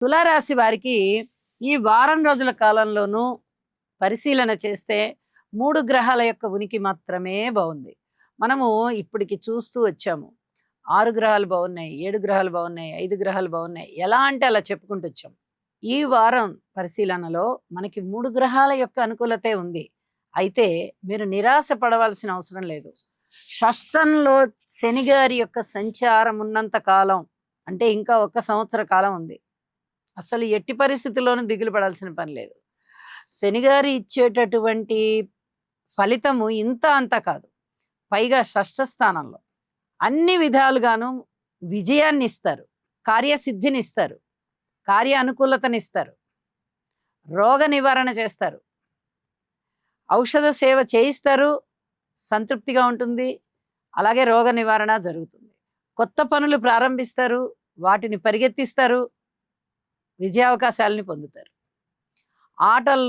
తులారాశి వారికి ఈ వారం రోజుల కాలంలోనూ పరిశీలన చేస్తే 3 గ్రహాల యొక్క ఉనికి మాత్రమే బాగుంది. మనము ఇప్పటికి చూస్తూ వచ్చాము. 6 గ్రహాలు బాగున్నాయి, 7 గ్రహాలు బాగున్నాయి, 5 గ్రహాలు బాగున్నాయి. ఎలా అంటే అలా చెప్పుకుంటూ వచ్చాం. ఈ వారం పరిశీలనలో మనకి 3 గ్రహాల యొక్క అనుకూలతే ఉంది. అయితే మీరు నిరాశ పడవలసిన అవసరం లేదు. షష్టంలో శని గారి యొక్క సంచారం ఉన్నంత కాలం, అంటే ఇంకా 1 సంవత్సర కాలం ఉంది. అసలు ఎట్టి పరిస్థితుల్లోనూ దిగులు పడాల్సిన పని లేదు. శనిగారు ఇచ్చేటటువంటి ఫలితము ఇంత అంత కాదు. పైగా షష్ఠ స్థానంలో అన్ని విధాలుగాను విజయాన్ని ఇస్తారు, కార్యసిద్ధిని ఇస్తారు, కార్య అనుకూలతనిస్తారు, రోగ నివారణ చేస్తారు, ఔషధ సేవ చేయిస్తారు, సంతృప్తిగా ఉంటుంది. అలాగే రోగ నివారణ జరుగుతుంది. కొత్త పనులు ప్రారంభిస్తారు, వాటిని పరిగెత్తిస్తారు, విజయావకాశాలని పొందుతారు. ఆటల్లో